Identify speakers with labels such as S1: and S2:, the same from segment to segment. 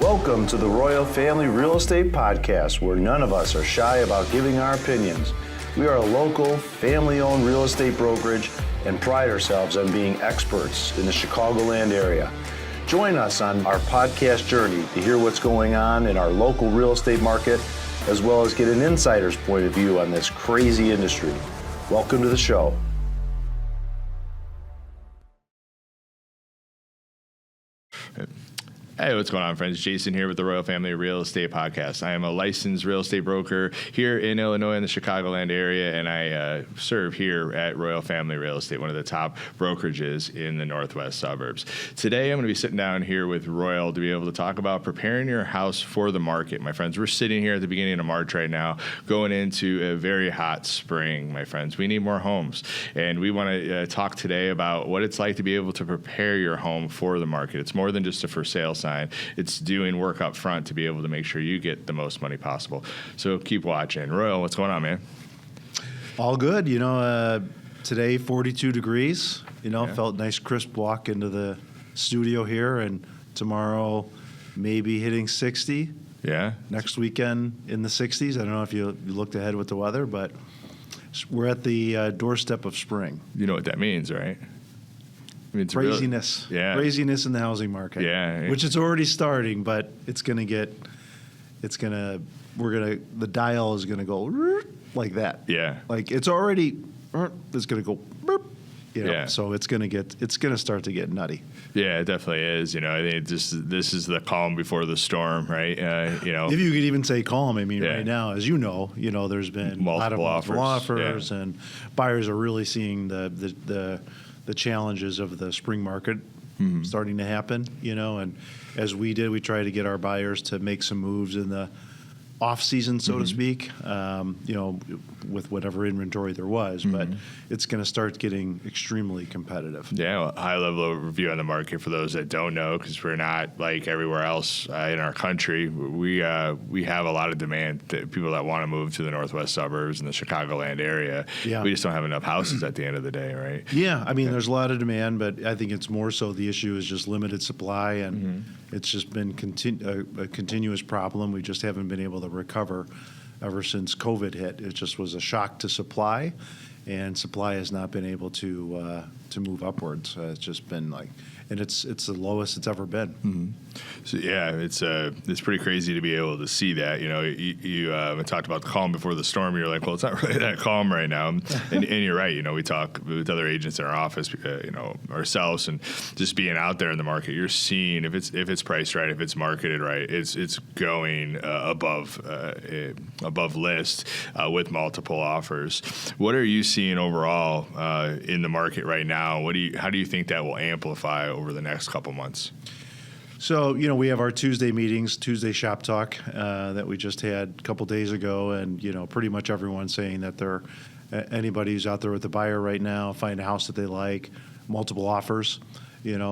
S1: Welcome to the Royal Family Real Estate Podcast, where none of us are shy about giving our opinions. We are a local, family-owned real estate brokerage and pride ourselves on being experts in the Chicagoland area. Join us on our podcast journey to hear what's going on in our local real estate market, as well as get an insider's point of view on this crazy industry. Welcome to the show.
S2: Hey, what's going on, friends? Jason here with the Royal Family Real Estate Podcast. I am a licensed real estate broker here in Illinois in the Chicagoland area, and I serve here at Royal Family Real Estate, one of the top brokerages in the northwest suburbs. Today, I'm going to be sitting down here with Royal to be able to talk about preparing your house for the market. My friends, we're sitting here at the beginning of March right now, going into a very hot spring, my friends. We need more homes, and we want to talk today about what it's like to be able to prepare your home for the market. It's more than just a for sale sign. It's doing work up front to be able to make sure you get the most money possible. So keep watching. Royal, what's going on, man?
S3: All good. Today 42 degrees. Felt nice crisp walk into the studio here, and tomorrow maybe hitting 60.
S2: Yeah.
S3: Next weekend in the 60s. I don't know if you looked ahead with the weather, but we're at the doorstep of spring.
S2: You know what that means, right? It's
S3: craziness.
S2: Yeah.
S3: Craziness in the housing market.
S2: Yeah.
S3: Which is already starting, but the dial is gonna go like that.
S2: Yeah.
S3: Like it's gonna go
S2: Yeah.
S3: So it's gonna start to get nutty.
S2: Yeah, it definitely is. I think this is the calm before the storm, right?
S3: If you could even say calm, right now, as there's been a lot of multiple offers, and buyers are really seeing the challenges of the spring market starting to happen, and as we tried to get our buyers to make some moves in the off season, so to speak, with whatever inventory there was, but it's going to start getting extremely competitive.
S2: Yeah, high level overview on the market for those that don't know, because we're not like everywhere else in our country. We have a lot of demand, people that want to move to the northwest suburbs and the Chicagoland area. Yeah. We just don't have enough houses at the end of the day, right?
S3: Yeah, there's a lot of demand, but I think it's more so the issue is just limited supply, and it's just been a continuous problem. We just haven't been able to recover ever since COVID hit. It just was a shock to supply, and supply has not been able to move upwards. It's just been and it's the lowest it's ever been.
S2: So yeah, it's pretty crazy to be able to see that. You talked about the calm before the storm. You're like, well, it's not really that calm right now, and you're right. We talk with other agents in our office, ourselves, and just being out there in the market. You're seeing if it's priced right, if it's marketed right, it's going above list with multiple offers. What are you seeing overall in the market right now? How do you think that will amplify over the next couple months?
S3: So, we have our Tuesday meetings, Tuesday shop talk that we just had a couple days ago, and, pretty much everyone's saying that anybody who's out there with a buyer right now, find a house that they like, multiple offers,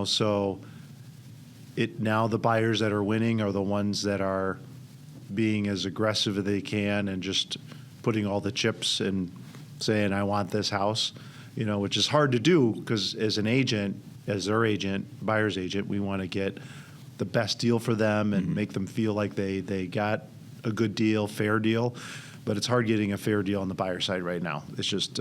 S3: so now the buyers that are winning are the ones that are being as aggressive as they can and just putting all the chips and saying, I want this house, which is hard to do because as an agent, as their agent, buyer's agent, we want to get the best deal for them and make them feel like they got a good deal, fair deal. But it's hard getting a fair deal on the buyer side right now. It's just,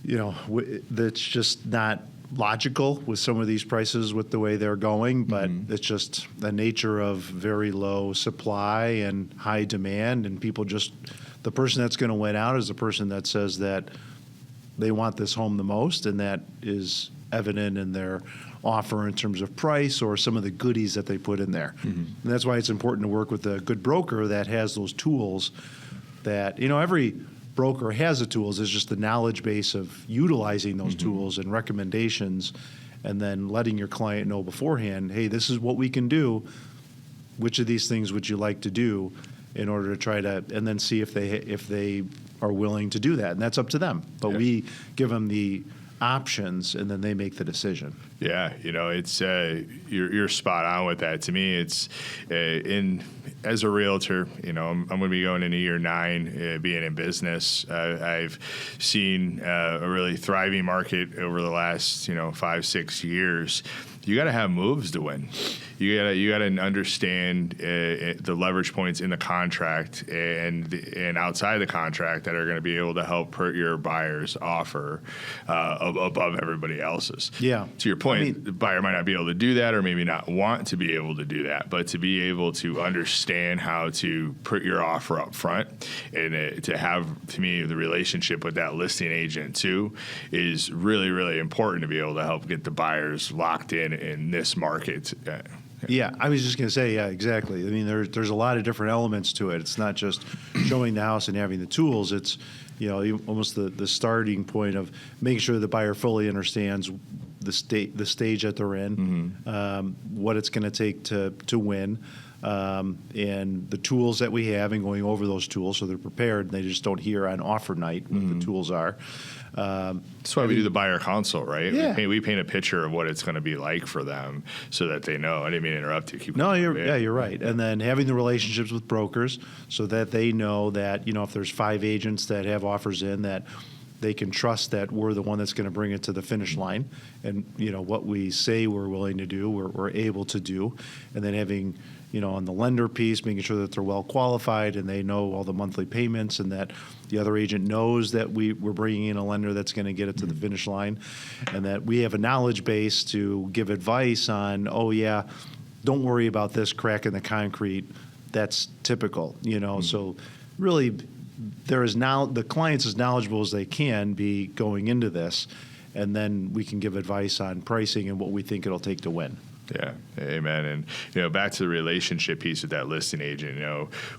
S3: that's just not logical with some of these prices with the way they're going. But it's just the nature of very low supply and high demand, and the person that's going to win out is the person that says that they want this home the most, and that is evident in their offer in terms of price or some of the goodies that they put in there. And that's why it's important to work with a good broker that has those tools that, every broker has the tools. It's just the knowledge base of utilizing those tools and recommendations, and then letting your client know beforehand, hey, this is what we can do. Which of these things would you like to do in order to try to, and then see if they are willing to do that. And that's up to them. But we give them the options, and then they make the decision.
S2: Yeah, it's you're spot on with that. To me, it's as a realtor, I'm going to be going into year 9 being in business. I've seen a really thriving market over the last 5-6 years. You got to have moves to win. You gotta understand the leverage points in the contract and outside the contract that are going to be able to help hurt your buyer's offer above everybody else's.
S3: Yeah.
S2: To your point, the buyer might not be able to do that, or maybe not want to be able to do that, but to be able to understand how to put your offer up front and to have, to me, the relationship with that listing agent too is really, really important to be able to help get the buyers locked in this market.
S3: Yeah, I was just going to say, yeah, exactly. I mean, there's a lot of different elements to it. It's not just showing the house and having the tools. It's, almost the starting point of making sure the buyer fully understands the stage that they're in, what it's going to take to win, and the tools that we have, and going over those tools so they're prepared and they just don't hear on offer night what the tools are.
S2: That's why we do the buyer consult, right?
S3: Yeah.
S2: We paint a picture of what it's going to be like for them so that they know. I didn't mean to interrupt you.
S3: You're right. And then having the relationships with brokers so that they know that, if there's 5 agents that have offers in, that they can trust that we're the one that's going to bring it to the finish line. And, what we say we're willing to do, we're able to do. And then having, on the lender piece, making sure that they're well qualified and they know all the monthly payments, and that the other agent knows that we're bringing in a lender that's going to get it to the finish line, and that we have a knowledge base to give advice on, don't worry about this crack in the concrete. That's typical, So really, there is now the client's as knowledgeable as they can be going into this, and then we can give advice on pricing and what we think it'll take to win.
S2: Yeah, amen. And back to the relationship piece with that listing agent.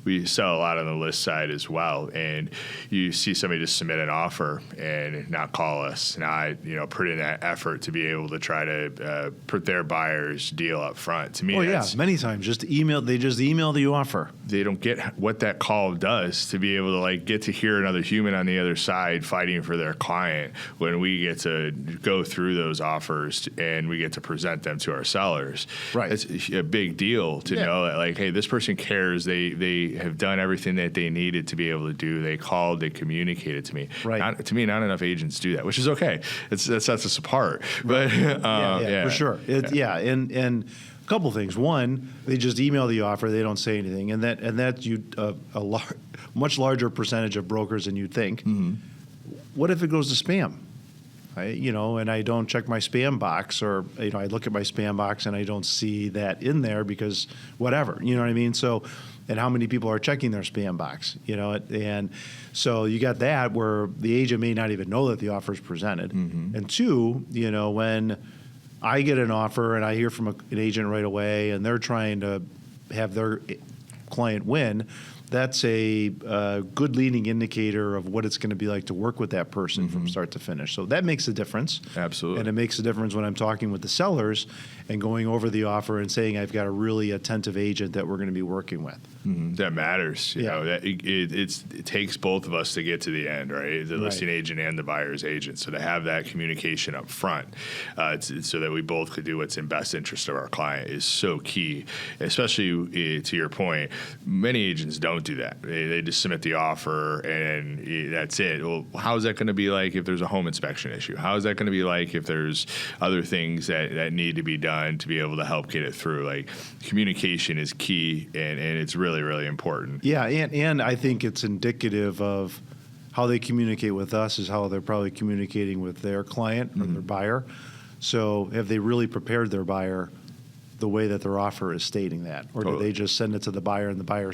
S2: We sell a lot on the list side as well, and you see somebody just submit an offer and not call us, not put in that effort to be able to try to put their buyer's deal up front. To me,
S3: many times they just email the offer.
S2: They don't get what that call does to be able to get to hear another human on the other side fighting for their client when we get to go through those offers and we get to present them to our sellers.
S3: Right.
S2: It's a big deal to know that, hey, this person cares. They have done everything that they needed to be able to do. They called, they communicated to me.
S3: Right.
S2: Not enough agents do that, which is okay. That sets us apart. But
S3: for sure. And a couple things. One, they just email the offer. They don't say anything, and that's much larger percentage of brokers than you'd think. Mm-hmm. What if it goes to spam? And I don't check my spam box, or I look at my spam box and I don't see that in there because whatever, you know what I mean? So, and how many people are checking their spam box, and so you got that where the agent may not even know that the offer is presented. Mm-hmm. And 2, when I get an offer and I hear from an agent right away and they're trying to have their client win, that's a good leading indicator of what it's going to be like to work with that person from start to finish. So that makes a difference.
S2: Absolutely.
S3: And it makes a difference when I'm talking with the sellers and going over the offer and saying I've got a really attentive agent that we're going to be working with.
S2: Mm-hmm. That matters. That it takes both of us to get to the end, right? The listing agent and the buyer's agent. So to have that communication up front so that we both could do what's in best interest of our client is so key, especially to your point. Many agents don't do that. They just submit the offer and that's it. Well, how is that going to be like if there's a home inspection issue? How is that going to be like if there's other things that need to be done to be able to help get it through? Communication is key, and it's really, really important.
S3: Yeah, and I think it's indicative of how they communicate with us is how they're probably communicating with their client or their buyer. So have they really prepared their buyer the way that their offer is stating that? Or do they just send it to the buyer and the buyer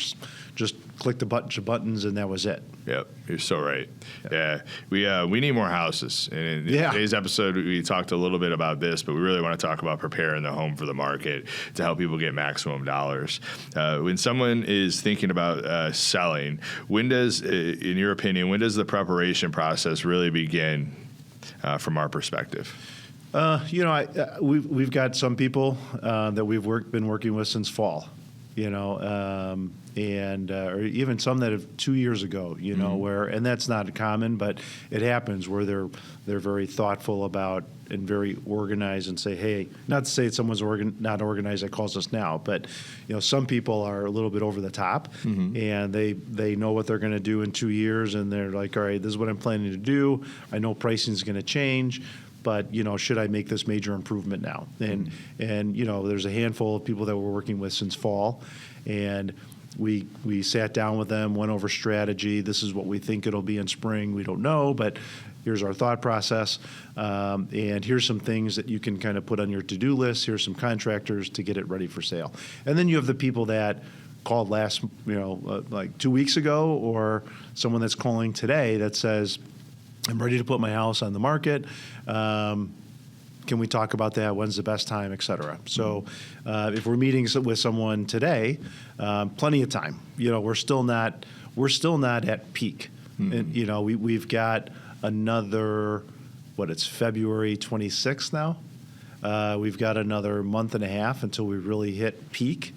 S3: just clicked a bunch of buttons and that was it?
S2: Yep, you're so right. Yeah, we need more houses. And in today's episode, we talked a little bit about this, but we really want to talk about preparing the home for the market to help people get maximum dollars. When someone is thinking about selling, in your opinion, when does the preparation process really begin from our perspective?
S3: We've got some people that we've been working with since fall, and or even some that have 2 years ago, where, and that's not common, but it happens where they're very thoughtful about and very organized and say, hey, not to say that someone's not organized that calls us now, but some people are a little bit over the top, and they know what they're going to do in 2 years, and they're like, all right, this is what I'm planning to do. I know pricing is going to change. but should I make this major improvement now? And there's a handful of people that we're working with since fall, and we sat down with them, went over strategy. This is what we think it'll be in spring. We don't know, but here's our thought process, and here's some things that you can kind of put on your to-do list. Here's some contractors to get it ready for sale. And then you have the people that called last, like 2 weeks ago, or someone that's calling today that says, I'm ready to put my house on the market. Can we talk about that? When's the best time, et cetera? So if we're meeting with someone today, plenty of time. We're still not at peak. And, we've got another, it's February 26th now. We've got another month and a half until we really hit peak.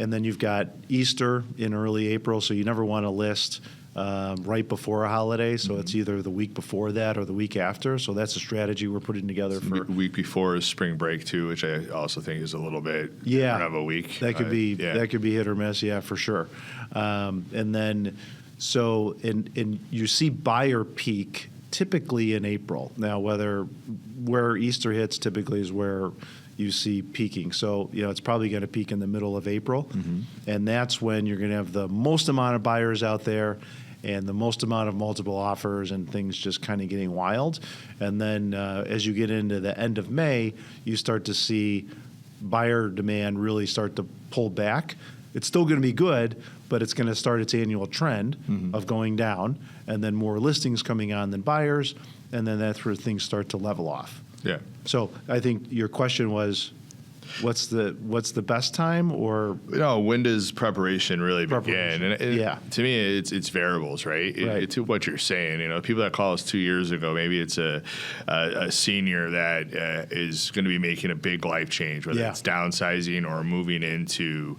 S3: And then you've got Easter in early April, so you never want to list right before a holiday, so it's either the week before that or the week after. So that's a strategy we're putting together for.
S2: The week before is spring break too, which I also think is a little bit of a week.
S3: That could be hit or miss, for sure. And then and you see buyer peak typically in April. Now, where Easter hits typically is where you see peaking. So, it's probably going to peak in the middle of April. And that's when you're going to have the most amount of buyers out there and the most amount of multiple offers and things just kind of getting wild. And then as you get into the end of May, you start to see buyer demand really start to pull back. It's still going to be good, but it's going to start its annual trend of going down, and then more listings coming on than buyers, and then that's where things start to level off.
S2: Yeah.
S3: So I think your question was, what's the best time, or
S2: when does preparation really begin? And to me, it's variables, right? It's what you're saying. People that call us 2 years ago, maybe it's a senior that is going to be making a big life change, whether it's downsizing or moving into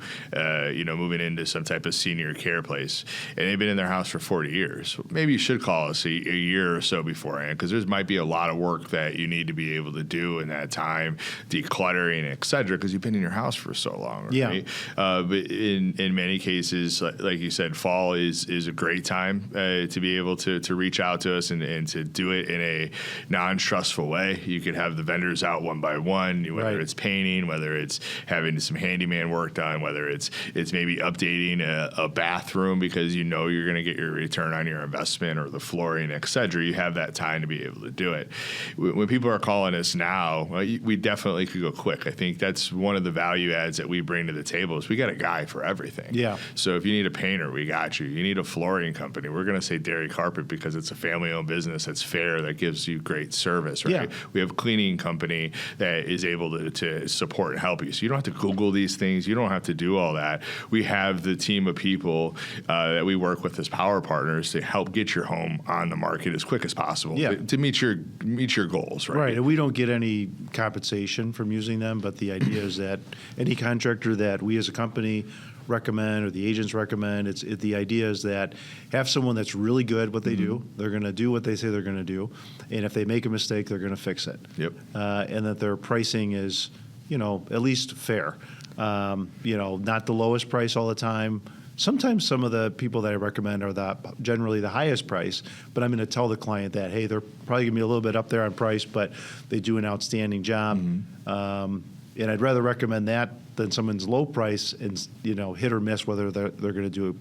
S2: some type of senior care place, and they've been in their house for 40 years. Maybe you should call us a year or so beforehand, because there might be a lot of work that you need to be able to do in that time, decluttering, etc. Because you've been in your house for so long, right? But in many cases, like you said, fall is a great time to be able to reach out to us and to do it in a non-stressful way. You could have the vendors out one by one, whether it's painting, whether it's having some handyman work done, whether it's maybe updating a bathroom because you're going to get your return on your investment, or the flooring, et cetera. You have that time to be able to do it. When people are calling us now, we definitely could go quick. I think that's one of the value adds that we bring to the table is we got a guy for everything.
S3: Yeah.
S2: So if you need a painter, we got you. You need a flooring company, we're going to say Dairy Carpet because it's a family-owned business that's fair, that gives you great service, right? Yeah. We have a cleaning company that is able to support and help you. So you don't have to Google these things. You don't have to do all that. We have the team of people that we work with as power partners to help get your home on the market as quick as possible to meet your goals, right?
S3: Right, and we don't get any compensation from using them, but the idea is that any contractor that we as a company recommend or the agents recommend, the idea is that have someone that's really good at what they do. They're going to do what they say they're going to do, and if they make a mistake, they're going to fix it.
S2: Yep.
S3: And that their pricing is, at least fair. Not the lowest price all the time. Sometimes some of the people that I recommend are generally the highest price, but I'm going to tell the client that, hey, they're probably going to be a little bit up there on price, but they do an outstanding job. And I'd rather recommend that than someone's low price and hit or miss whether they're going to do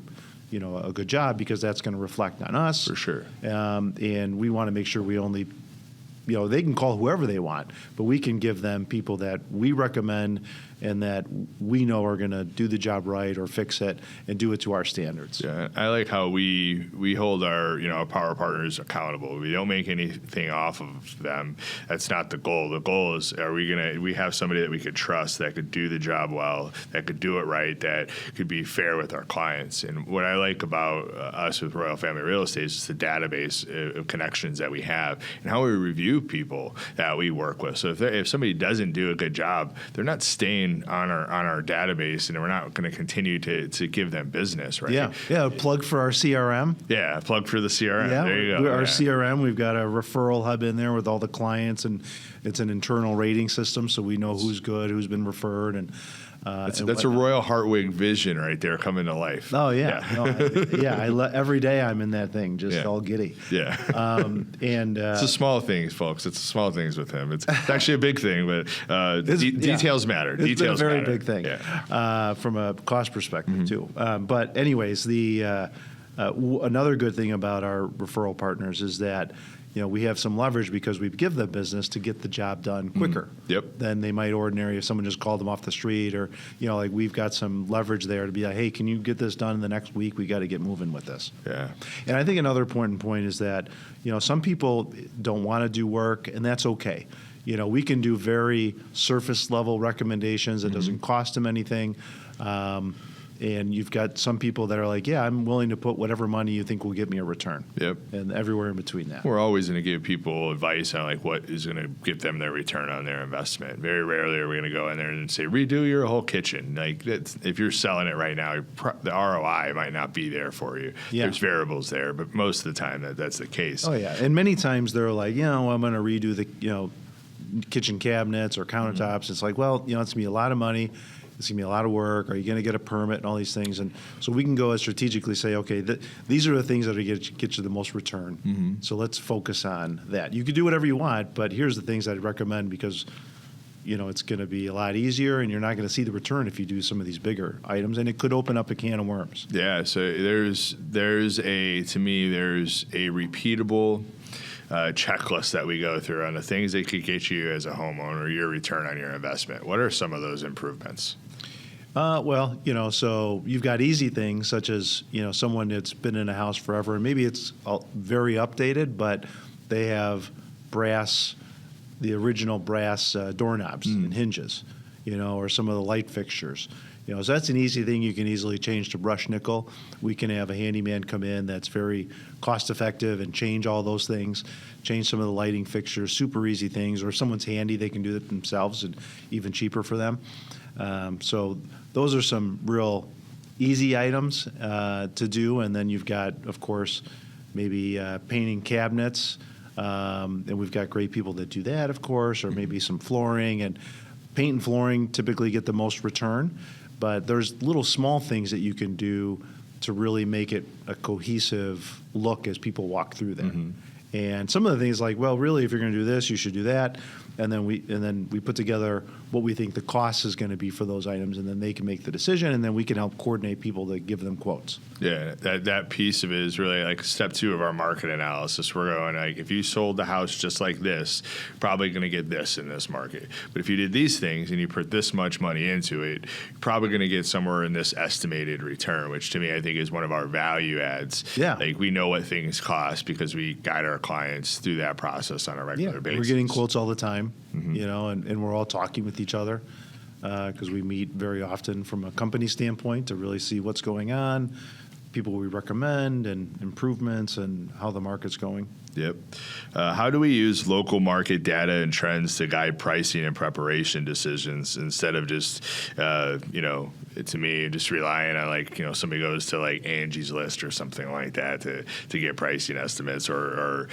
S3: a good job, because that's going to reflect on us.
S2: For sure.
S3: And we want to make sure we only they can call whoever they want, but we can give them people that we recommend and that we know are going to do the job right or fix it and do it to our standards.
S2: Yeah, I like how we hold our power partners accountable. We don't make anything off of them. That's not the goal. The goal is, we have somebody that we could trust, that could do the job well, that could do it right, that could be fair with our clients. And what I like about us with Royal Family Real Estate is just the database of connections that we have and how we review people that we work with. So if somebody doesn't do a good job, they're not staying on our database, and we're not going to continue to give them business, right?
S3: Yeah. Plug for our CRM.
S2: Yeah, plug for the CRM.
S3: Yeah,
S2: there you go.
S3: Our CRM, we've got a referral hub in there with all the clients, and it's an internal rating system, so we know who's good, who's been referred, and
S2: That's a Royal Hartwig vision right there coming to life.
S3: Oh yeah, every day I'm in that thing, just all giddy.
S2: Yeah,
S3: and
S2: it's the small things, folks. It's the small things with him. It's actually a big thing, but details matter.
S3: It's
S2: Details
S3: a very
S2: matter.
S3: big thing from a cost perspective too. But anyways, another good thing about our referral partners is that we have some leverage because we give them business to get the job done quicker than they might ordinarily if someone just called them off the street, or like we've got some leverage there to be like, hey, can you get this done in the next week? We got to get moving with this.
S2: Yeah.
S3: And I think another important point is that some people don't want to do work, and that's okay. We can do very surface level recommendations that doesn't cost them anything. And you've got some people that are like, yeah, I'm willing to put whatever money you think will get me a return.
S2: Yep.
S3: And everywhere in between that.
S2: We're always going to give people advice on like what is going to get them their return on their investment. Very rarely are we going to go in there and say, redo your whole kitchen. Like if you're selling it right now, the ROI might not be there for you.
S3: Yeah.
S2: There's variables there, but most of the time that's the case.
S3: Oh yeah. And many times they're like, I'm going to redo the, kitchen cabinets or countertops. It's like, well, it's going to be a lot of money. It's going to be a lot of work. Are you going to get a permit and all these things? And so we can go and strategically say, okay, these are the things that are going to get you the most return. So let's focus on that. You can do whatever you want, but here's the things I'd recommend because, it's going to be a lot easier and you're not going to see the return if you do some of these bigger items, and it could open up a can of worms.
S2: Yeah. So there's a repeatable checklist that we go through on the things that could get you as a homeowner your return on your investment. What are some of those improvements?
S3: So you've got easy things such as, someone that's been in a house forever and maybe it's very updated, but they have the original brass doorknobs and hinges, or some of the light fixtures. So that's an easy thing you can easily change to brushed nickel. We can have a handyman come in that's very cost effective and change all those things, change some of the lighting fixtures, super easy things, or if someone's handy, they can do it themselves and even cheaper for them. So those are some real easy items to do. And then you've got, of course, maybe painting cabinets. And we've got great people that do that, of course, or maybe some flooring. And paint and flooring typically get the most return. But there's little small things that you can do to really make it a cohesive look as people walk through there. And some of the things like, well, really, if you're going to do this, you should do that. And then we put together what we think the cost is going to be for those items, and then they can make the decision, and then we can help coordinate people to give them quotes.
S2: Yeah, that piece of it is really like step 2 of our market analysis. We're going like, if you sold the house just like this, probably going to get this in this market. But if you did these things and you put this much money into it, you're probably going to get somewhere in this estimated return, which to me I think is one of our value adds.
S3: Yeah.
S2: Like we know what things cost because we guide our clients through that process on a regular basis.
S3: We're getting quotes all the time, and we're all talking with each other because we meet very often from a company standpoint to really see what's going on, people we recommend, and improvements, and how the market's going.
S2: Yep. How do we use local market data and trends to guide pricing and preparation decisions instead of just, to me, just relying on somebody goes to like Angie's List or something like that to get pricing estimates or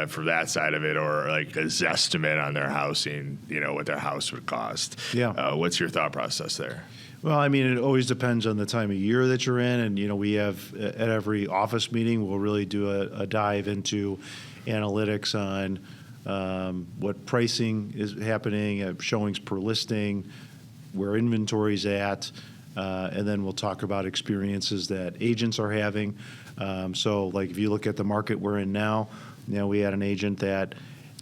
S2: for that side of it, or like a Zestimate on their housing, what their house would cost.
S3: Yeah.
S2: What's your thought process there?
S3: Well, I mean, it always depends on the time of year that you're in. And, we have at every office meeting, we'll really do a dive into analytics on what pricing is happening, showings per listing, where inventory's at, and then we'll talk about experiences that agents are having. So, like, if you look at the market we're in now, we had an agent that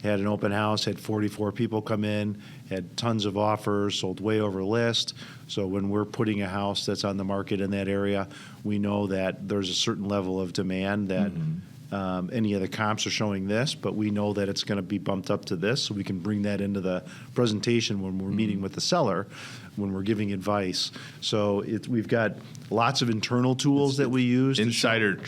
S3: had an open house, had 44 people come in, had tons of offers, sold way over list. So when we're putting a house that's on the market in that area, we know that there's a certain level of demand that any of the comps are showing this, but we know that it's going to be bumped up to this, so we can bring that into the presentation when we're meeting with the seller, when we're giving advice. So we've got lots of internal tools that we use.
S2: Insider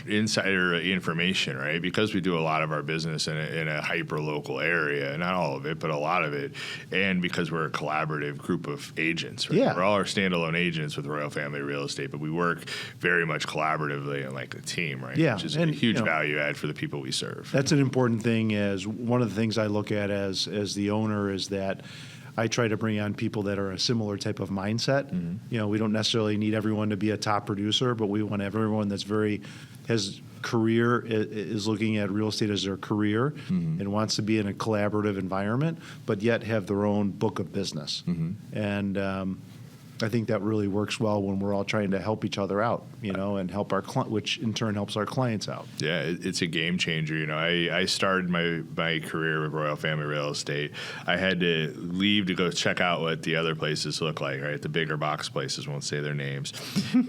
S2: information, right? Because we do a lot of our business in a hyper-local area, not all of it, but a lot of it, and because we're a collaborative group of agents, right?
S3: Yeah.
S2: We're all our standalone agents with Royal Family Real Estate, but we work very much collaboratively and like a team, right?
S3: Yeah.
S2: Which is a huge value add for the people we serve.
S3: That's an important thing. As one of the things I look at as the owner is that I try to bring on people that are a similar type of mindset. We don't necessarily need everyone to be a top producer, but we want everyone that's has career, is looking at real estate as their career and wants to be in a collaborative environment, but yet have their own book of business. And I think that really works well when we're all trying to help each other out, and help our which in turn helps our clients out.
S2: Yeah, it's a game changer. I started my career with Royal Family Real Estate. I had to leave to go check out what the other places look like, right? The bigger box places, won't say their names.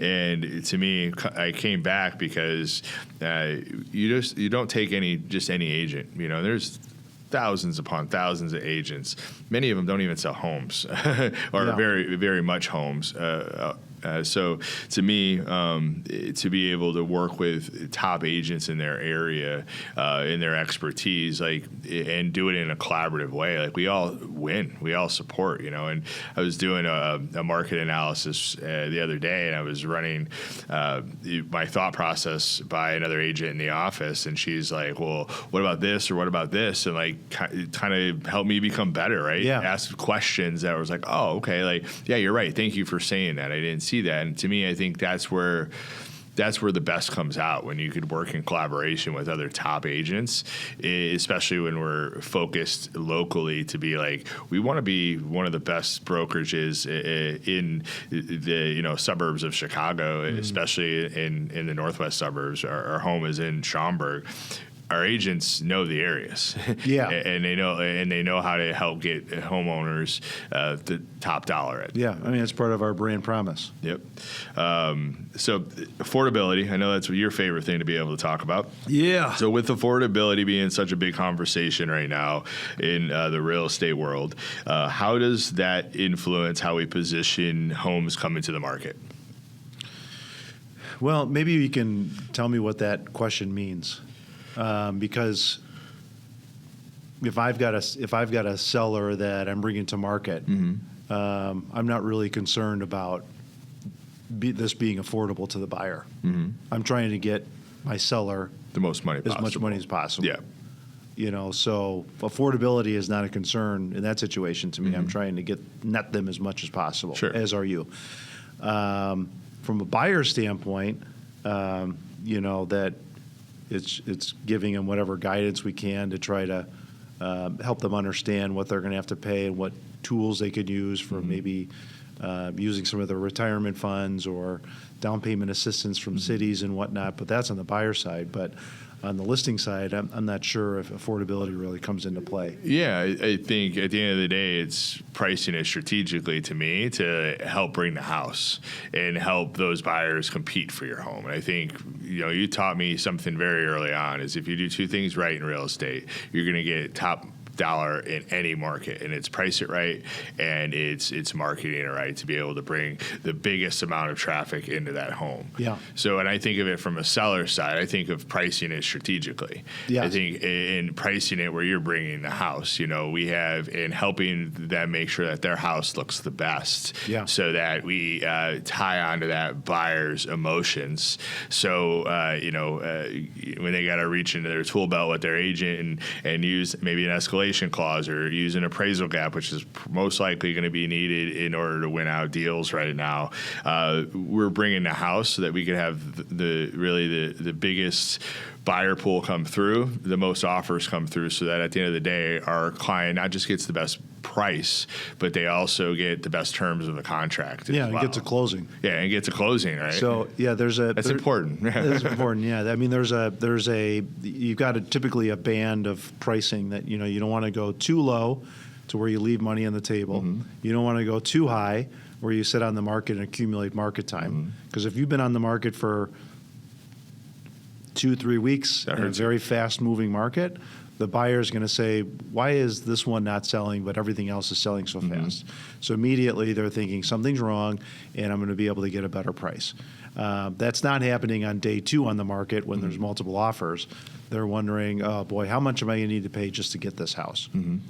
S2: And to me, I came back because you don't take just any agent. There's thousands upon thousands of agents. Many of them don't even sell homes or very, very much homes. So to me, to be able to work with top agents in their area, in their expertise, and do it in a collaborative way, we all win, we all support, And I was doing a market analysis the other day, and I was running my thought process by another agent in the office, and she's like, "Well, what about this or what about this?" And kind of helped me become better, right?
S3: Yeah.
S2: Ask questions that was like, "Oh, okay, yeah, you're right. Thank you for saying that. I didn't see that." And to me, I think that's where the best comes out, when you could work in collaboration with other top agents, especially when we're focused locally to be we want to be one of the best brokerages in the suburbs of Chicago, especially in the northwest suburbs. Our home is in Schaumburg. Our agents know the areas, and they know how to help get homeowners the top dollar.
S3: It's part of our brand promise.
S2: Yep. So affordability, I know that's your favorite thing to be able to talk about.
S3: Yeah.
S2: So with affordability being such a big conversation right now in the real estate world, how does that influence how we position homes coming to the market?
S3: Well, maybe you can tell me what that question means. Because if I've got a seller that I'm bringing to market, I'm not really concerned about this being affordable to the buyer. I'm trying to get my seller
S2: the most money possible.
S3: As much money as possible.
S2: Yeah.
S3: So affordability is not a concern in that situation to me. I'm trying to net them as much as possible.
S2: Sure.
S3: As are you. From a buyer standpoint, that it's giving them whatever guidance we can to try to help them understand what they're going to have to pay and what tools they could use for maybe using some of their retirement funds or down payment assistance from cities and whatnot. But that's on the buyer side. But on the listing side, I'm not sure if affordability really comes into play.
S2: Yeah, I think at the end of the day, it's pricing it strategically to me to help bring the house and help those buyers compete for your home. And I think, you taught me something very early on, is if you do two things right in real estate, you're going to get top dollar in any market, and it's price it right and it's marketing it right to be able to bring the biggest amount of traffic into that home.
S3: Yeah.
S2: So, and I think of it from a seller side, I think of pricing it strategically.
S3: Yes.
S2: I think in pricing it where you're bringing the house, we have in helping them make sure that their house looks the best.
S3: Yeah.
S2: So that we tie onto that buyer's emotions. So, when they got to reach into their tool belt with their agent and use maybe an escalation clause or use an appraisal gap, which is most likely going to be needed in order to win out deals right now. We're bringing the house so that we could have the biggest buyer pool come through, the most offers come through, so that at the end of the day, our client not just gets the best price, but they also get the best terms of the contract.
S3: And get to closing.
S2: Yeah, and get to closing, right?
S3: So
S2: that's important.
S3: That's important. Yeah, you've got typically a band of pricing that you don't want to go too low to where you leave money on the table. You don't want to go too high where you sit on the market and accumulate market time. Because if you've been on the market for 2-3 weeks in a very fast-moving market, the buyer is going to say, why is this one not selling, but everything else is selling so fast? So immediately they're thinking something's wrong, and I'm going to be able to get a better price. That's not happening on day 2 on the market when there's multiple offers. They're wondering, oh boy, how much am I going to need to pay just to get this house?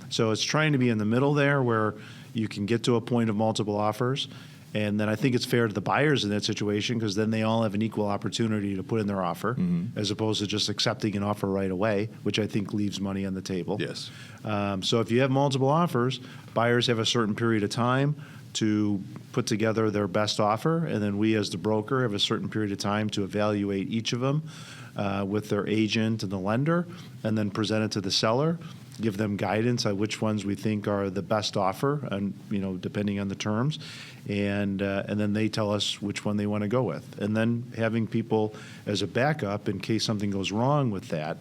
S3: So it's trying to be in the middle there where you can get to a point of multiple offers And then I think it's fair to the buyers in that situation because then they all have an equal opportunity to put in their offer as opposed to just accepting an offer right away, which I think leaves money on the table.
S2: Yes.
S3: So if you have multiple offers, buyers have a certain period of time to put together their best offer, and then we as the broker have a certain period of time to evaluate each of them with their agent and the lender, and then present it to the seller, give them guidance on which ones we think are the best offer, and depending on the terms, and then they tell us which one they want to go with, and then having people as a backup in case something goes wrong with that.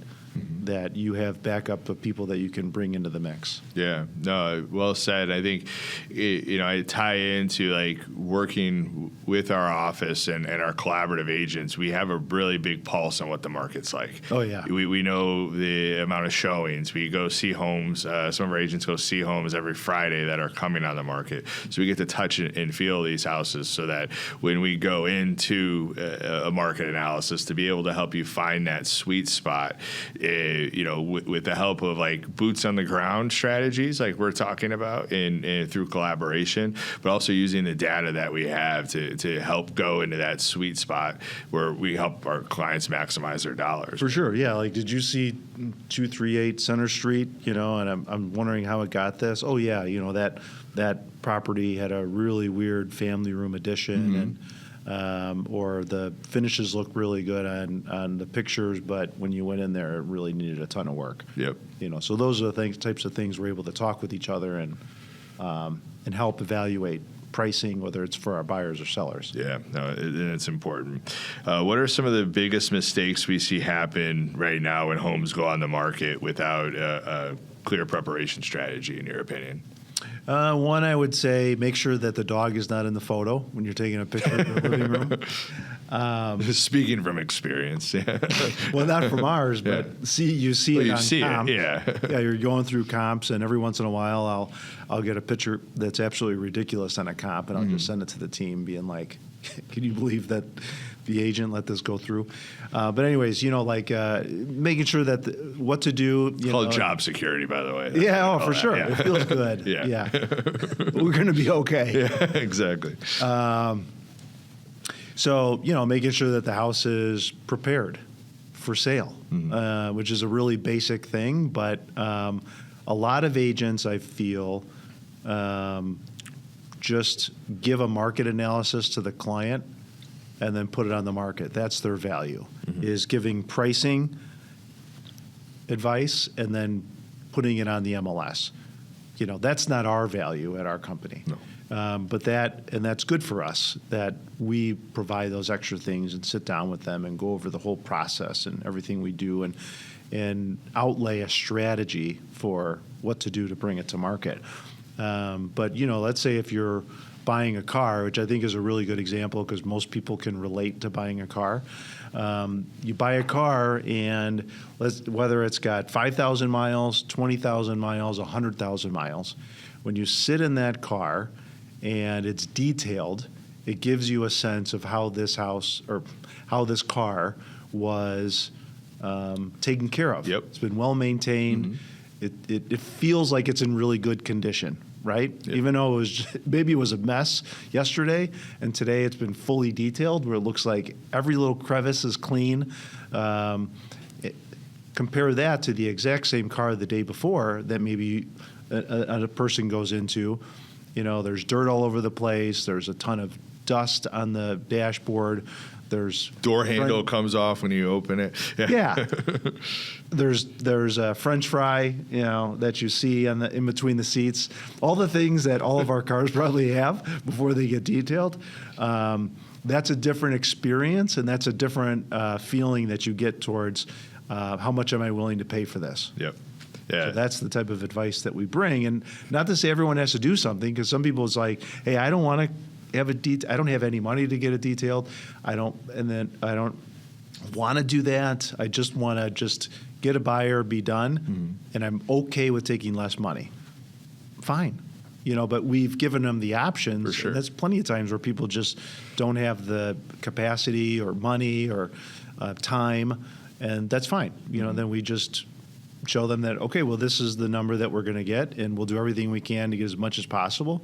S3: That you have backup of people that you can bring into the mix.
S2: Yeah, no, well said. I think, I tie into like working with our office and our collaborative agents. We have a really big pulse on what the market's like.
S3: Oh, yeah.
S2: We know the amount of showings. We go see homes. Some of our agents go see homes every Friday that are coming on the market. So we get to touch and feel these houses so that when we go into a market analysis to be able to help you find that sweet spot, with the help of like boots on the ground strategies, like we're talking about, and through collaboration, but also using the data that we have to help go into that sweet spot where we help our clients maximize their dollars.
S3: For sure, yeah. Like, did you see 238 Center Street? And I'm wondering how it got this. Oh yeah, that property had a really weird family room addition, and or the finishes look really good on the pictures, but when you went in there, it really needed a ton of work.
S2: Yep.
S3: So those are the types of things we're able to talk with each other and help evaluate pricing, whether it's for our buyers or sellers.
S2: Yeah, no, it's important. What are some of the biggest mistakes we see happen right now when homes go on the market without a clear preparation strategy, in your opinion?
S3: One, I would say make sure that the dog is not in the photo when you're taking a picture of the living room.
S2: Speaking from experience, yeah.
S3: Well, not from ours, but you see it on comp.
S2: Yeah.
S3: Yeah, you're going through comps, and every once in a while, I'll get a picture that's absolutely ridiculous on a comp, and I'll just send it to the team, being like, "Can you believe that the agent let this go through?" But anyways, making sure that what to do.
S2: It's called job security, by the way.
S3: Yeah, for sure.
S2: Yeah.
S3: It feels good.
S2: Yeah.
S3: We're going to be okay.
S2: Yeah, exactly.
S3: So, making sure that the house is prepared for sale, which is a really basic thing. But a lot of agents, I feel, just give a market analysis to the client and then put it on the market. That's their value, is giving pricing advice and then putting it on the MLS. That's not our value at our company.
S2: No.
S3: But that's good for us, that we provide those extra things and sit down with them and go over the whole process and everything we do and outlay a strategy for what to do to bring it to market. But, let's say if you're buying a car, which I think is a really good example because most people can relate to buying a car. You buy a car, and whether it's got 5,000 miles, 20,000 miles, 100,000 miles, when you sit in that car and it's detailed, it gives you a sense of how this house or how this car was taken care of.
S2: Yep.
S3: It's been well maintained. It feels like it's in really good condition. Right? Yep. Even though maybe it was a mess yesterday, and today it's been fully detailed where it looks like every little crevice is clean. Compare that to the exact same car the day before that maybe a person goes into. There's dirt all over the place. There's a ton of dust on the dashboard. There's
S2: door handle comes off when you open it.
S3: Yeah. There's a French fry, that you see in between the seats. All the things that all of our cars probably have before they get detailed. That's a different experience, and that's a different feeling that you get towards how much am I willing to pay for this.
S2: Yep. Yeah.
S3: So that's the type of advice that we bring, and not to say everyone has to do something, because some people it's like, hey, I don't want to have I don't have any money to get it detailed. I don't want to do that. I just want to get a buyer, be done, and I'm okay with taking less money. Fine. But we've given them the options.
S2: For sure.
S3: That's plenty of times where people just don't have the capacity or money or time, and that's fine. Then we just show them that, okay, well, this is the number that we're going to get, and we'll do everything we can to get as much as possible.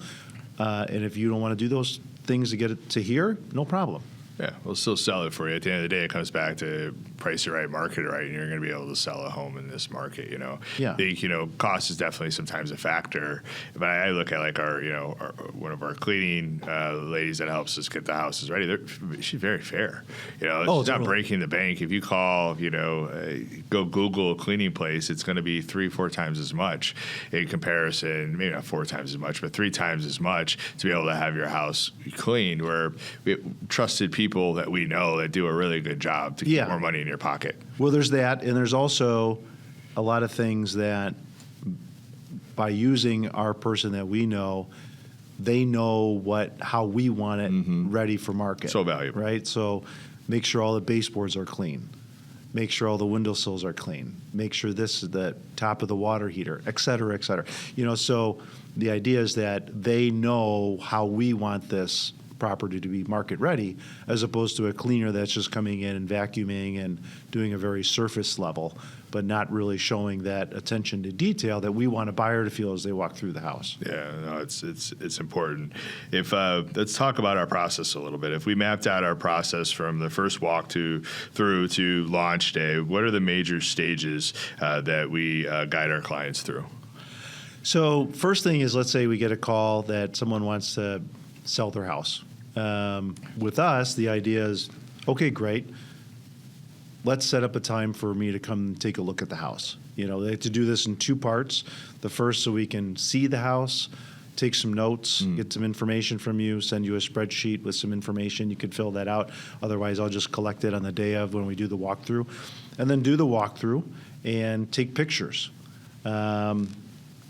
S3: And if you don't want to do those things to get it to here, no problem.
S2: Yeah, we'll still sell it for you. At the end of the day, it comes back to price it right, market it right, and you're going to be able to sell a home in this market.
S3: Yeah.
S2: I think, cost is definitely sometimes a factor. But I look at like one of our cleaning ladies that helps us get the houses ready. She's very fair. She's not
S3: totally.
S2: breaking the bank. If you call, go Google a cleaning place, it's going to be 3-4 times as much in comparison. Maybe not 4 times as much, but 3 times as much to be able to have your house cleaned. Where we trusted people that we know that do a really good job to keep more money in your pocket.
S3: Well, there's that, and there's also a lot of things that by using our person that we know, they know how we want it ready for market.
S2: So valuable.
S3: Right? So make sure all the baseboards are clean. Make sure all the windowsills are clean. Make sure this is the top of the water heater, et cetera, et cetera. So the idea is that they know how we want this property to be market ready, as opposed to a cleaner that's just coming in and vacuuming and doing a very surface level, but not really showing that attention to detail that we want a buyer to feel as they walk through the house.
S2: Yeah, no, it's important. If let's talk about our process a little bit. If we mapped out our process from the first walk through to launch day, what are the major stages that we guide our clients through?
S3: So first thing is, let's say we get a call that someone wants to sell their house. With us, the idea is, okay, great. Let's set up a time for me to come take a look at the house. They have to do this in 2 parts. The first, so we can see the house, take some notes, get some information from you, send you a spreadsheet with some information. You could fill that out. Otherwise, I'll just collect it on the day of when we do the walkthrough. And then do the walkthrough and take pictures.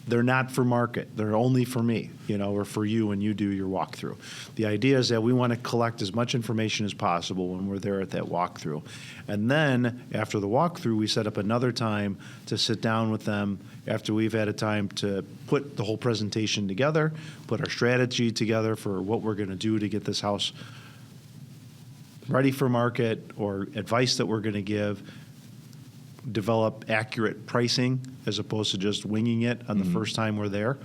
S3: They're not for market. They're only for me, or for you when you do your walkthrough. The idea is that we want to collect as much information as possible when we're there at that walkthrough. And then after the walkthrough, we set up another time to sit down with them after we've had a time to put the whole presentation together, put our strategy together for what we're going to do to get this house ready for market, or advice that we're going to give, develop accurate pricing as opposed to just winging it on the first time we're there.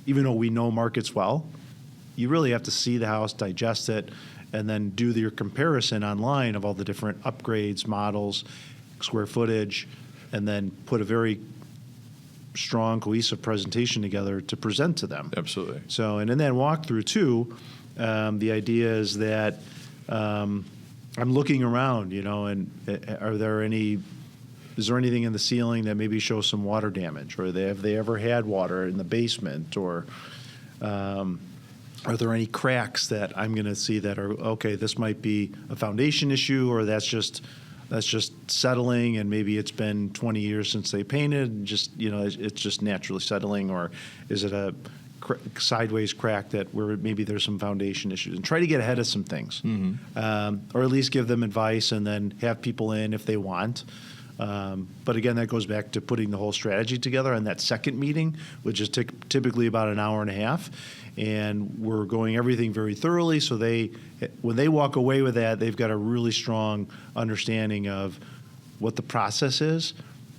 S3: Even though we know markets well, you really have to see the house, digest it, and then do your comparison online of all the different upgrades, models, square footage, and then put a very strong, cohesive presentation together to present to them.
S2: Absolutely.
S3: So, and in that walkthrough too, the idea is that I'm looking around, and is there anything in the ceiling that maybe shows some water damage, or have they ever had water in the basement, or are there any cracks that I'm going to see that are, okay, this might be a foundation issue, or that's just settling, and maybe it's been 20 years since they painted, and it's just naturally settling, or is it a sideways crack that where maybe there's some foundation issues, and try to get ahead of some things, or at least give them advice, and then have people in if they want. But again, that goes back to putting the whole strategy together on that second meeting, which is typically about an hour and a half. And we're going everything very thoroughly, so when they walk away with that, they've got a really strong understanding of what the process is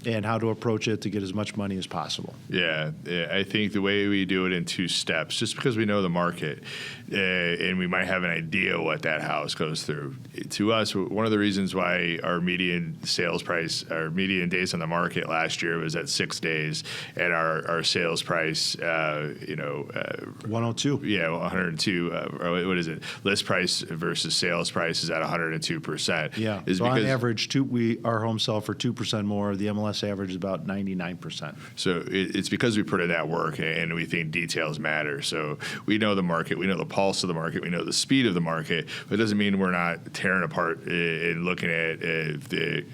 S3: and how to approach it to get as much money as possible.
S2: Yeah, I think the way we do it in 2 steps, just because we know the market and we might have an idea what that house goes through. To us, one of the reasons why our median sales price, our median days on the market last year was at 6 days, and our sales price,
S3: 102.
S2: Yeah, 102. What is it? List price versus sales price is at 102%.
S3: Yeah.
S2: Is
S3: so
S2: because,
S3: on average, our homes sell for 2% more. The MLS average is about 99%.
S2: So it's because we put in that work, and we think details matter. So we know the market, we know the pulse of the market, we know the speed of the market, but it doesn't mean we're not tearing apart and looking at the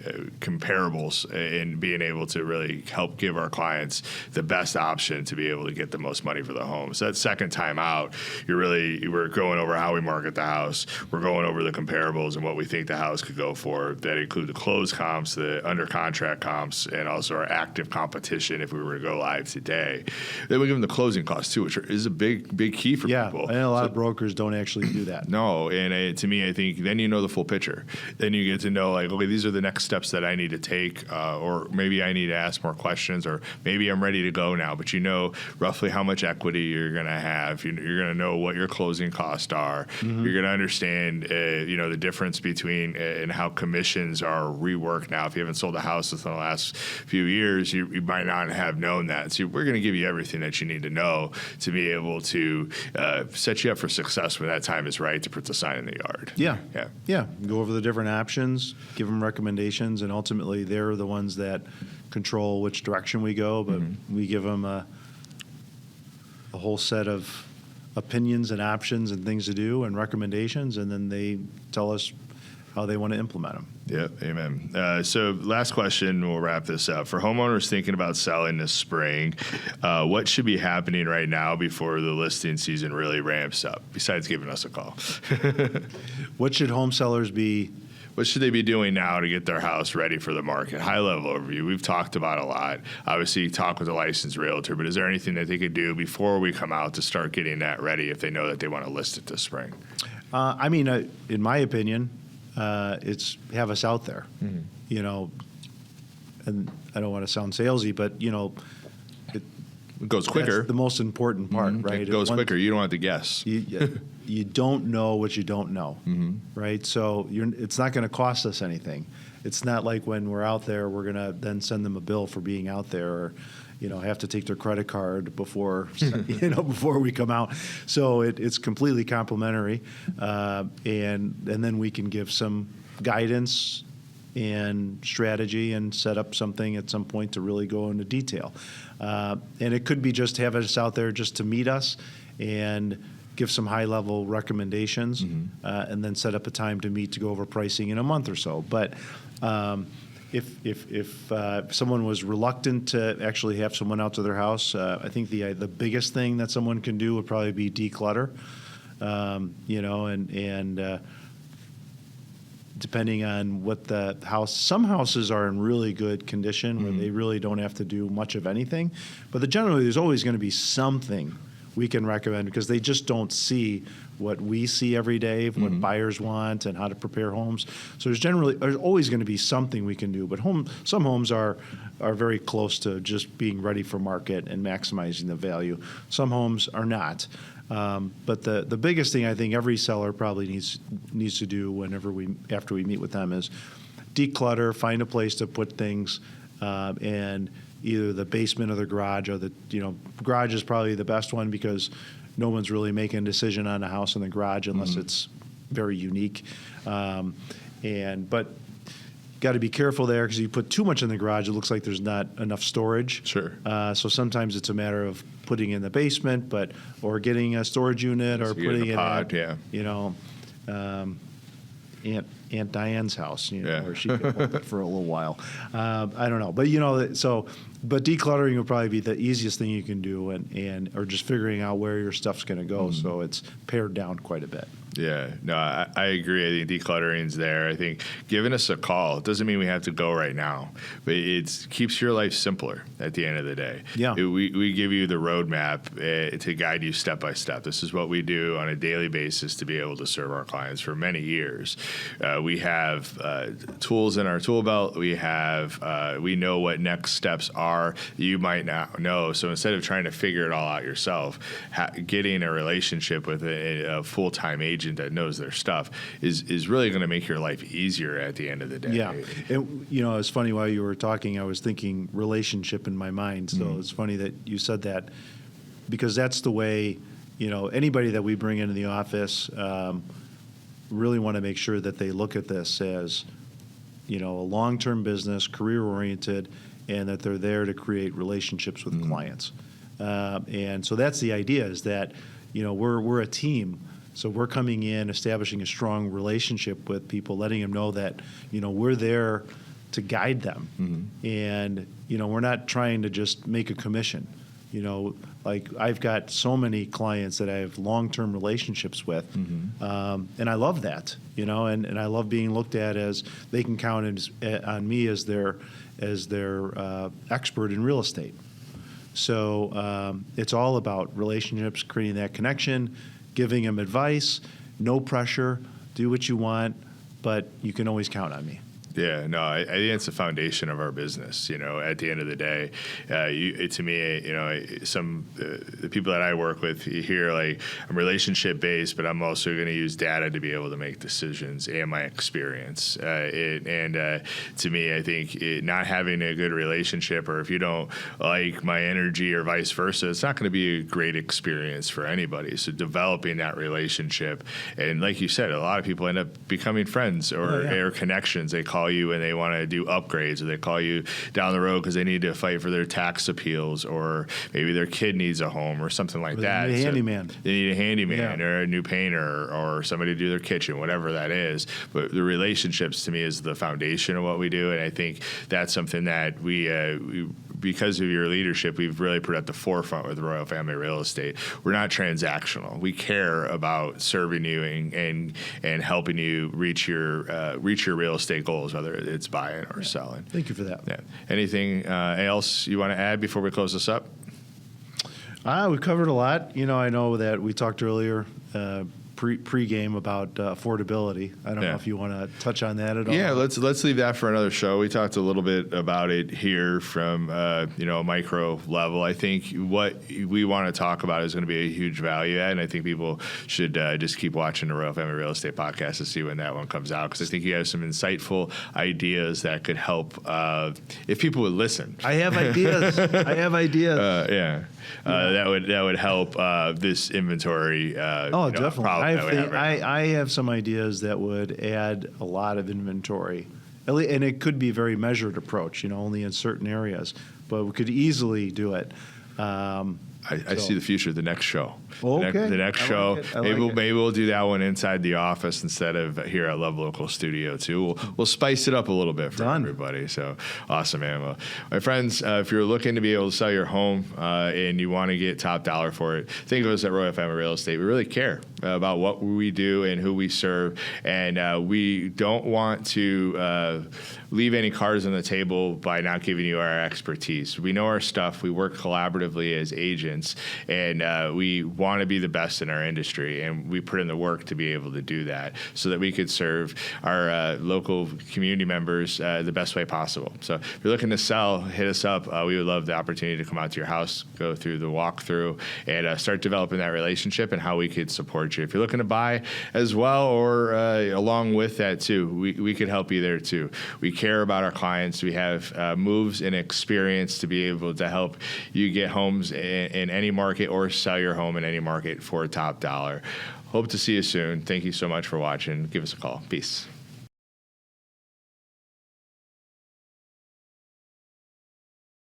S2: comparables and being able to really help give our clients the best option to be able to get the most money for the home. So that second time out, we're going over how we market the house. We're going over the comparables and what we think the house could go for. That include the closed comps, the under contract comps, and also our active competition if we were to go live today. Then we give them the closing costs too, which is a big key for people.
S3: I know a lot of brokers don't actually do that.
S2: No, and to me, I think then you know the full picture. Then you get to know, like, okay, these are the next steps that I need to take, or maybe I need to ask more questions, or maybe I'm ready to go now. But you know roughly how much equity you're going to have. You're going to know what your closing costs are.
S3: Mm-hmm.
S2: You're going to understand, the difference between and how commissions are reworked now. If you haven't sold a house within the last few years, you might not have known that. So we're going to give you everything that you need to know to be able to set you up for success when that time is right to put the sign in the yard.
S3: Yeah.
S2: Yeah.
S3: Go over the different options, give them recommendations, and ultimately they're the ones that control which direction we go. But we give them a whole set of opinions and options and things to do and recommendations, and then they tell us how they want to implement them.
S2: Yep, amen. So last question, we'll wrap this up. For homeowners thinking about selling this spring, what should be happening right now before the listing season really ramps up, besides giving us a call?
S3: What should home sellers be?
S2: What should they be doing now to get their house ready for the market? High-level overview. We've talked about a lot. Obviously, talk with a licensed realtor, but is there anything that they could do before we come out to start getting that ready if they know that they want to list it this spring?
S3: In my opinion, it's have us out there, and I don't want to sound salesy, but
S2: It goes quicker.
S3: that's the most important part, right?
S2: It goes quicker. You don't have to guess.
S3: You don't know what you don't know, right? So it's not going to cost us anything. It's not like when we're out there, we're going to then send them a bill for being out there, or have to take their credit card before before we come out. So it's completely complimentary, and then we can give some guidance and strategy and set up something at some point to really go into detail. And it could be just have us out there just to meet us and give some high-level recommendations, and then set up a time to meet to go over pricing in a month or so. But if someone was reluctant to actually have someone out to their house, I think the biggest thing that someone can do would probably be declutter, and depending on what the house, some houses are in really good condition where they really don't have to do much of anything, but generally there's always going to be something we can recommend because they just don't see what we see every day, what buyers want and how to prepare homes. So there's always going to be something we can do, but some homes are very close to just being ready for market and maximizing the value. Some homes are not. But the biggest thing I think every seller probably needs to do after we meet with them is declutter, find a place to put things, and either the basement or the garage, or garage is probably the best one because no one's really making a decision on a house in the garage unless it's very unique. But got to be careful there because you put too much in the garage, it looks like there's not enough storage.
S2: Sure.
S3: So sometimes it's a matter of putting in the basement, or getting a storage unit, or putting it
S2: pod,
S3: Aunt Diane's house,
S2: Yeah.
S3: where she could hold it for a little while. I don't know, but decluttering would probably be the easiest thing you can do, or just figuring out where your stuff's going to go, so it's pared down quite a bit.
S2: Yeah, no, I agree. I think decluttering's there. I think giving us a call doesn't mean we have to go right now, but it keeps your life simpler at the end of the day.
S3: Yeah.
S2: We give you the roadmap to guide you step by step. This is what we do on a daily basis to be able to serve our clients for many years. We have tools in our tool belt. We know what next steps are you might not know. So instead of trying to figure it all out yourself, getting a relationship with a full-time agent that knows their stuff is really going to make your life easier at the end of the day.
S3: Yeah, and it's funny while you were talking, I was thinking relationship in my mind. So it's funny that you said that because that's the way anybody that we bring into the office really want to make sure that they look at this as a long-term business, career-oriented, and that they're there to create relationships with clients. And so that's the idea is that we're a team. So we're coming in, establishing a strong relationship with people, letting them know that, we're there to guide them. And, we're not trying to just make a commission. Like I've got so many clients that I have long-term relationships with, and I love that, and I love being looked at as they can count on me as their as their expert in real estate. So it's all about relationships, creating that connection, giving them advice, no pressure, do what you want, but you can always count on me.
S2: Yeah, no, I think it's the foundation of our business. At the end of the day, to me, the people that I work with here, like, I'm relationship based, but I'm also going to use data to be able to make decisions and my experience. To me, I think not having a good relationship, or if you don't like my energy or vice versa, it's not going to be a great experience for anybody. So developing that relationship, and like you said, a lot of people end up becoming friends or connections. They call you and they want to do upgrades, or they call you down the road because they need to fight for their tax appeals, or maybe their kid needs a home or something like that.
S3: They need a handyman.
S2: They need a handyman or a new painter or somebody to do their kitchen, whatever that is. But the relationships, to me, is the foundation of what we do, and I think that's something that we because of your leadership, we've really put at the forefront with Royal Family Real Estate. We're not transactional. We care about serving you and helping you reach your real estate goals, whether it's buying or selling.
S3: Thank you for that.
S2: Yeah. Anything else you want to add before we close this up?
S3: We've covered a lot. I know that we talked earlier pre-game about affordability. I don't know if you want to touch on that at all.
S2: Yeah, let's leave that for another show. We talked a little bit about it here from a micro level. I think what we want to talk about is going to be a huge value add, and I think people should just keep watching the Royal Family Real Estate Podcast to see when that one comes out, because I think you have some insightful ideas that could help if people would listen.
S3: I have ideas.
S2: That would help this inventory.
S3: Definitely. I have some ideas that would add a lot of inventory, and it could be a very measured approach, only in certain areas, but we could easily do it.
S2: I see the future. The next show.
S3: Okay.
S2: The next show. Maybe we'll do that one inside the office instead of here at Love Local Studio too. We'll spice it up a little bit for everybody. So awesome, man. Well, my friends, if you're looking to be able to sell your home and you want to get top dollar for it, think of us at Royal Family Real Estate. We really care about what we do and who we serve, and we don't want to leave any cards on the table by not giving you our expertise. We know our stuff. We work collaboratively as agents, and we want to be the best in our industry, and we put in the work to be able to do that so that we could serve our local community members the best way possible. So if you're looking to sell, hit us up. We would love the opportunity to come out to your house, go through the walkthrough, and start developing that relationship and how we could support you. If you're looking to buy as well, or along with that too, we could help you there too. We care about our clients. We have moves and experience to be able to help you get homes in any market or sell your home in any market for top dollar. Hope to see you soon. Thank you so much for watching. Give us a call. Peace.